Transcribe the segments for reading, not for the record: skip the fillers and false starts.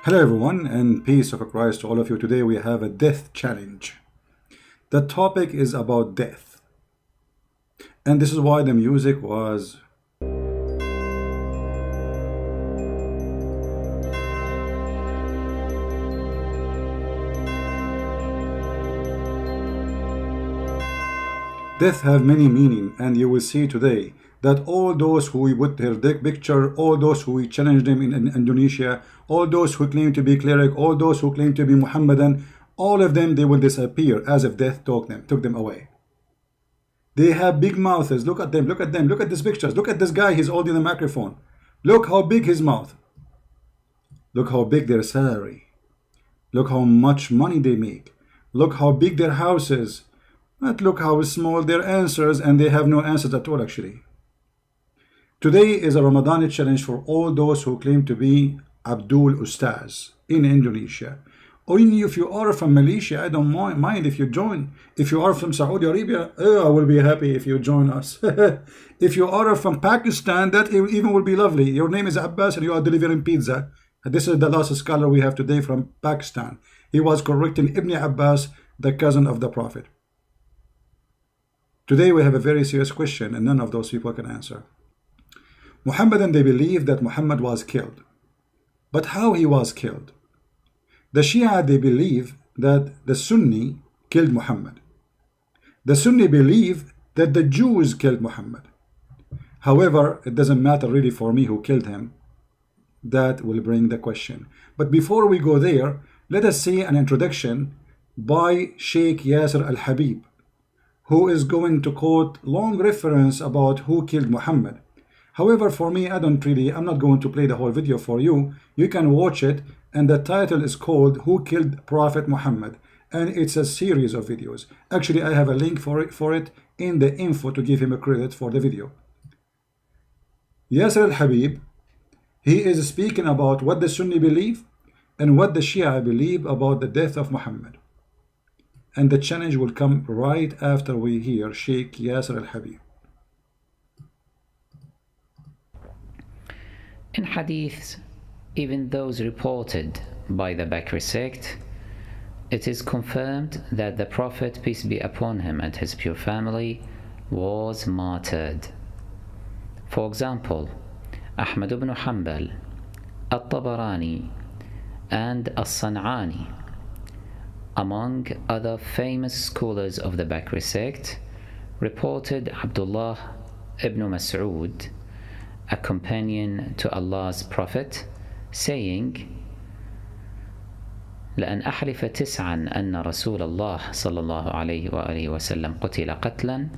Hello everyone, and peace of Christ to all of you. Today we have a death challenge. The topic is about death. And this is why the music was death have many meaning, and you will see today that all those who we put their dick picture, all those who we challenged them in Indonesia, all those who claim to be cleric, all those who claim to be Muhammadan, all of them, they will disappear as if death took them away. They have big mouths. Look at them, look at them, look at these pictures. Look at this guy, he's holding the microphone. Look how big his mouth. Look how big their salary. Look how much money they make. Look how big their house is. But look how small their answers, and they have no answers at all actually. Today is a Ramadan challenge for all those who claim to be Abdul Ustaz in Indonesia. Only if you are from Malaysia, I don't mind if you join. If you are from Saudi Arabia, I will be happy if you join us. If you are from Pakistan, that even will be lovely. Your name is Abbas and you are delivering pizza. This is the last scholar we have today from Pakistan. He was correcting Ibn Abbas, the cousin of the Prophet. Today we have a very serious question, and none of those people can answer. Muhammadan, they believe that Muhammad was killed. But how he was killed? The Shia, they believe that the Sunni killed Muhammad. The Sunni believe that the Jews killed Muhammad. However, it doesn't matter really for me who killed him. That will bring the question. But before we go there, let us see an introduction by Sheikh Yasser Al-Habib, who is going to quote long reference about who killed Muhammad. However, for me, I'm not going to play the whole video for you. You can watch it, and the title is called Who Killed Prophet Muhammad, and it's a series of videos. Actually, I have a link for it in the info to give him a credit for the video. Yasser Al-Habib, he is speaking about what the Sunni believe and what the Shia believe about the death of Muhammad. And the challenge will come right after we hear Sheikh Yasser Al-Habib. In hadiths, even those reported by the Bakri sect, it is confirmed that the Prophet, peace be upon him, and his pure family was martyred. For example, Ahmad ibn Hanbal, At-Tabarani, and As-San'ani, among other famous scholars of the Bakri sect, reported Abdullah ibn Mas'ud, a companion to Allah's Prophet, saying, لأن أحلف تسعا أن رسول الله صلى الله عليه وآله وسلم قتل قتلا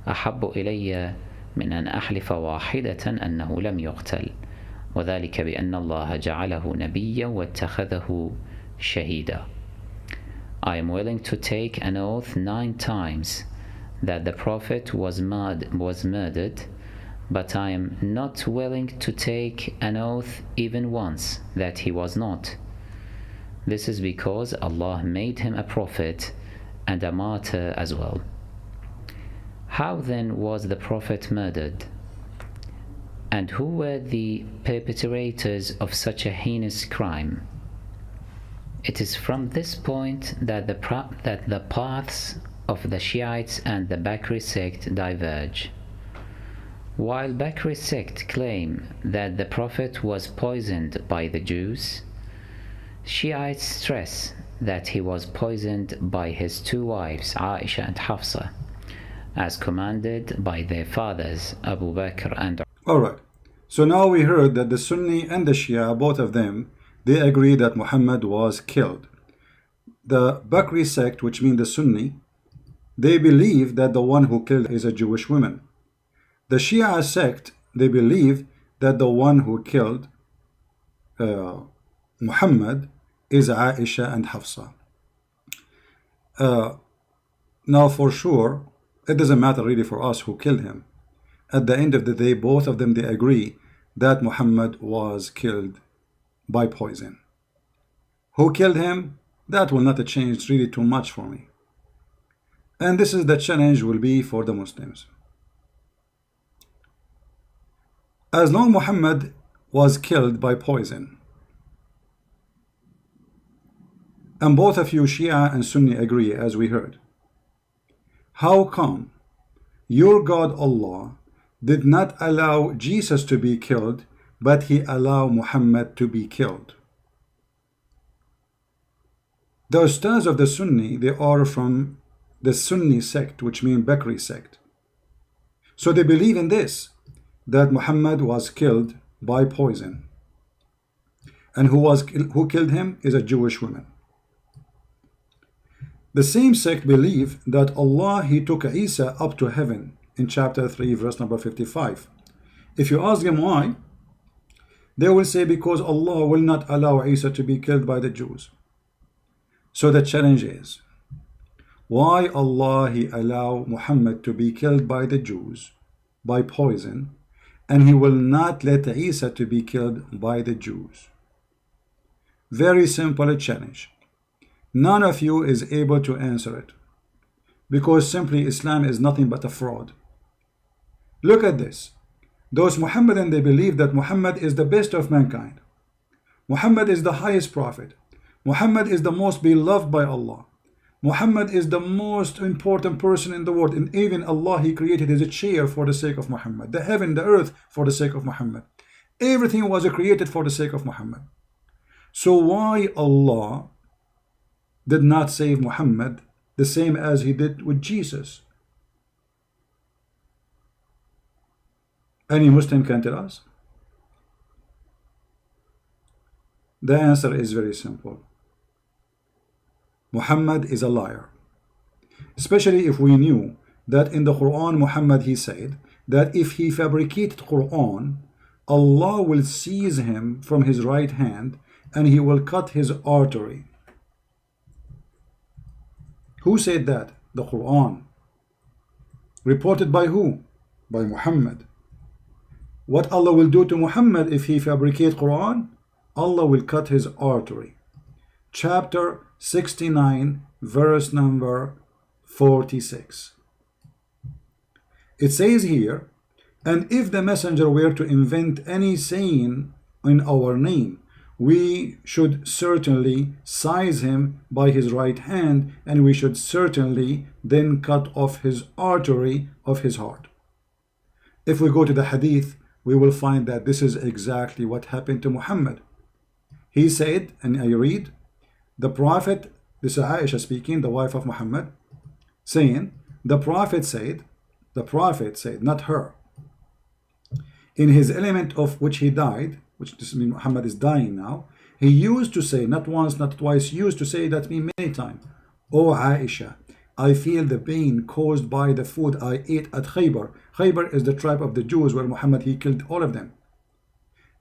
أحب إلي من أن أحلف واحدة أنه لم يقتل وذلك بأن الله جعله نبيا واتخذه شهيدا. I am willing to take an oath 9 times that the Prophet was murdered, but I am not willing to take an oath even once that he was not. This is because Allah made him a prophet and a martyr as well. How then was the Prophet murdered? And who were the perpetrators of such a heinous crime? It is from this point that the paths of the Shiites and the Bakri sect diverge. While Bakri sect claim that the Prophet was poisoned by the Jews, Shiites stress that he was poisoned by his 2 wives, Aisha and Hafsa, as commanded by their fathers, Abu Bakr and Alright, so now we heard that the Sunni and the Shia, both of them, they agree that Muhammad was killed. The Bakri sect, which means the Sunni, they believe that the one who killed is a Jewish woman. The Shia sect, they believe that the one who killed Muhammad is Aisha and Hafsa. Now for sure, it doesn't matter really for us who killed him. At the end of the day, both of them, they agree that Muhammad was killed by poison. Who killed him? That will not change really too much for me. And this is the challenge will be for the Muslims. As long Muhammad was killed by poison, And both of you, Shia and Sunni, agree, as we heard. How come your God Allah did not allow Jesus to be killed, but he allowed Muhammad to be killed? The Ustaz of the Sunni, they are from the Sunni sect, which means Bakri sect. So they believe in this, that Muhammad was killed by poison. And who killed him is a Jewish woman. The same sect believe that Allah, he took Isa up to heaven in chapter 3, verse number 55. If you ask them why, they will say because Allah will not allow Isa to be killed by the Jews. So the challenge is, why Allah he allow Muhammad to be killed by the Jews by poison, and he will not let Isa to be killed by the Jews? Very simple challenge. None of you is able to answer it, because simply Islam is nothing but a fraud. Look at this. Those Muhammadan, they believe that Muhammad is the best of mankind. Muhammad is the highest prophet. Muhammad is the most beloved by Allah. Muhammad is the most important person in the world, and even Allah, he created his chair for the sake of Muhammad, the heaven, the earth for the sake of Muhammad. Everything was created for the sake of Muhammad. So why Allah did not save Muhammad the same as he did with Jesus? Any Muslim can tell us? The answer is very simple. Muhammad is a liar. Especially if we knew that in the Quran, Muhammad, he said that if he fabricated Quran, Allah will seize him from his right hand and he will cut his artery. Who said that? The Quran. Reported by who? By Muhammad. What Allah will do to Muhammad if he fabricates Quran? Allah will cut his artery. Chapter 69, verse number 46. It says here, and if the messenger were to invent any saying in our name, we should certainly seize him by his right hand, and we should certainly then cut off his artery of his heart. If we go to the hadith, we will find that this is exactly what happened to Muhammad. He said, and I read, the Prophet, this is Aisha speaking, the wife of Muhammad, saying, the Prophet said, not her, in his element of which he died, which this means Muhammad is dying now, he used to say, not once, not twice, used to say that me many times, O Aisha, I feel the pain caused by the food I ate at Khaybar. Khaybar is the tribe of the Jews where Muhammad, he killed all of them.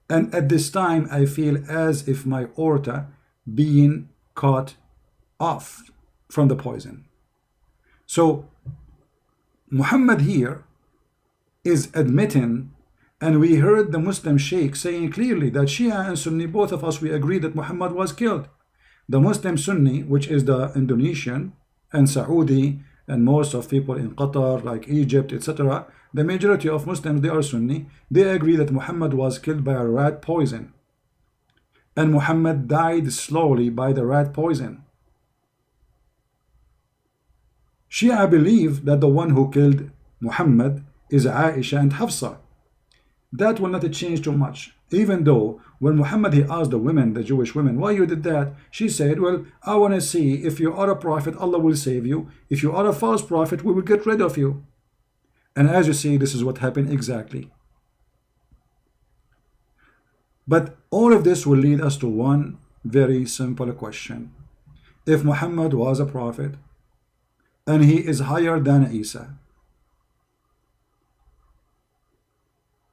And at this time, I feel as if my aorta being cut off from the poison. So Muhammad here is admitting, and we heard the Muslim Sheikh saying clearly that Shia and Sunni, both of us, we agree that Muhammad was killed. The Muslim Sunni, which is the Indonesian and Saudi and most of people in Qatar, like Egypt, etc., the majority of Muslims, they are Sunni, they agree that Muhammad was killed by a rat poison. And Muhammad died slowly by the rat poison. Shia believe that the one who killed Muhammad is Aisha and Hafsa. That will not change too much. Even though when Muhammad, he asked the women, the Jewish women, why you did that? She said, well, I want to see if you are a prophet, Allah will save you. If you are a false prophet, we will get rid of you. And as you see, this is what happened exactly. But all of this will lead us to one very simple question. If Muhammad was a prophet and he is higher than Isa,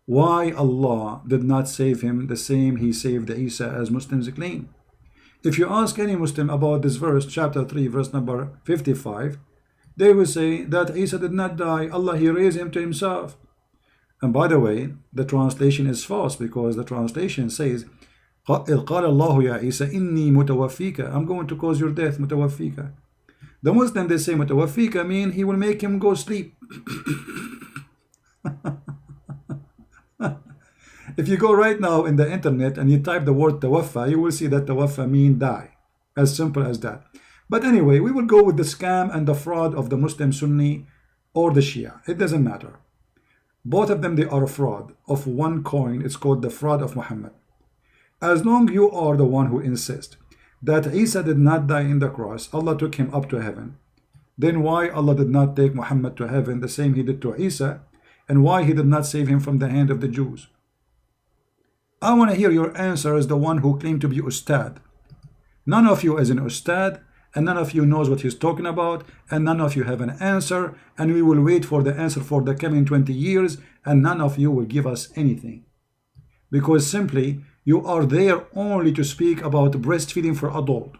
why Allah did not save him the same he saved Isa as Muslims claim? If you ask any Muslim about this verse, chapter 3, verse number 55, they will say that Isa did not die, Allah, he raised him to himself. And by the way, the translation is false, because the translation says, إِذْ قَالَ اللَّهُ يَا عِيسَى إِنِّي مُتَوَفِّيكَ, I'm going to cause your death, مُتَوَفِّيكَ. The Muslim, they say مُتَوَفِّيكَ mean he will make him go sleep. If you go right now in the internet and you type the word tawaffa, you will see that tawaffa mean die. As simple as that. But anyway, we will go with the scam and the fraud of the Muslim Sunni or the Shia. It doesn't matter. Both of them, they are a fraud of one coin. It's called the fraud of Muhammad. As long you are the one who insists that Isa did not die in the cross, Allah took him up to heaven, then why Allah did not take Muhammad to heaven the same he did to Isa, and why he did not save him from the hand of the Jews? I want to hear your answer as the one who claimed to be Ustad. None of you is an Ustad, and none of you knows what he's talking about, and none of you have an answer, and we will wait for the answer for the coming 20 years, and none of you will give us anything. Because simply, you are there only to speak about breastfeeding for adult.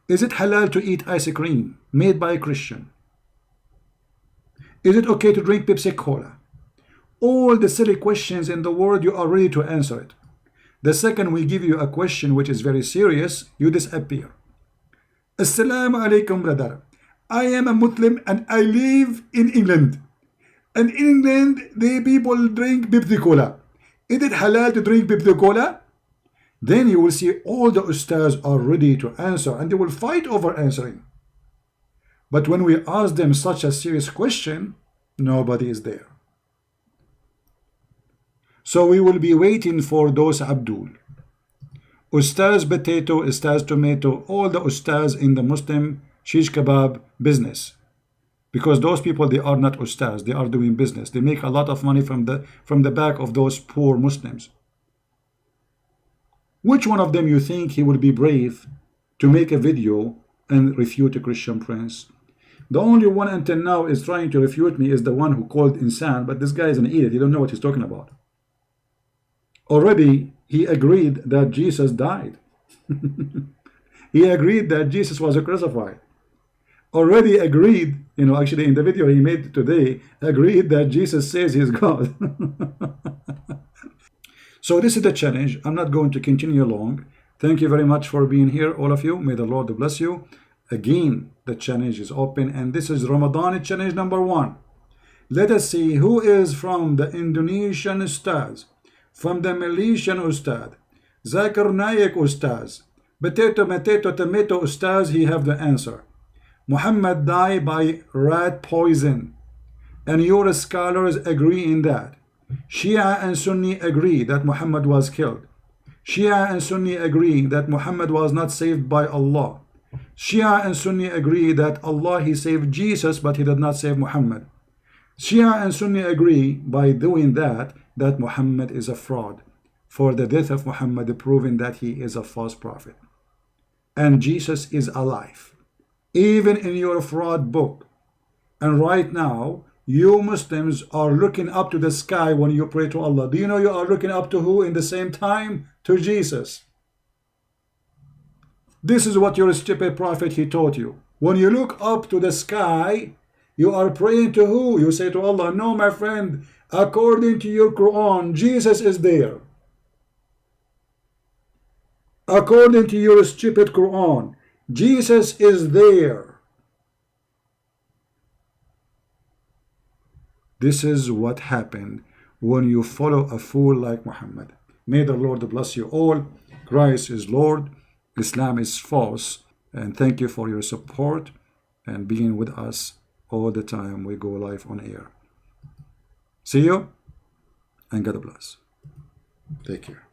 Is it halal to eat ice cream made by a Christian? Is it okay to drink Pepsi Cola? All the silly questions in the world, you are ready to answer it. The second we give you a question which is very serious, you disappear. Assalamu alaikum, brother. I am a Muslim and I live in England. And in England, the people drink Pepsi Cola. Is it halal to drink Pepsi Cola? Then you will see all the ustads are ready to answer and they will fight over answering. But when we ask them such a serious question, nobody is there. So we will be waiting for those Abdul. Ustaz potato, Ustaz tomato, all the ustaz in the Muslim shish kebab business. Because those people, they are not ustaz, they are doing business. They make a lot of money from the back of those poor Muslims. Which one of them you think he will be brave to make a video and refute a Christian prince? The only one until now is trying to refute me is the one who called insan, but this guy is an idiot. He don't know what he's talking about. Already he agreed that Jesus died. He agreed that Jesus was crucified. Already agreed, you know, actually in the video he made today, agreed that Jesus says he's God. So this is the challenge. I'm not going to continue long. Thank you very much for being here, all of you. May the Lord bless you. Again, the challenge is open, and this is Ramadan challenge number 1. Let us see who is from the Indonesian Ustaz, from the Malaysian Ustad, Zakir Naik Ustaz, potato, tomato Ustaz, he have the answer. Muhammad died by rat poison, and your scholars agree in that. Shia and Sunni agree that Muhammad was killed. Shia and Sunni agree that Muhammad was not saved by Allah. Shia and Sunni agree that Allah, he saved Jesus, but he did not save Muhammad. Shia and Sunni agree by doing that Muhammad is a fraud, for the death of Muhammad proving that he is a false prophet. And Jesus is alive, even in your fraud book. And right now, you Muslims are looking up to the sky when you pray to Allah. Do you know you are looking up to who in the same time? To Jesus. This is what your stupid prophet, he taught you. When you look up to the sky, you are praying to who? You say to Allah, no, my friend, according to your Quran, Jesus is there. According to your stupid Quran, Jesus is there. This is what happened when you follow a fool like Muhammad. May the Lord bless you all. Christ is Lord. Islam is false. And thank you for your support and being with us all the time we go live on air. See you and God bless. Take care.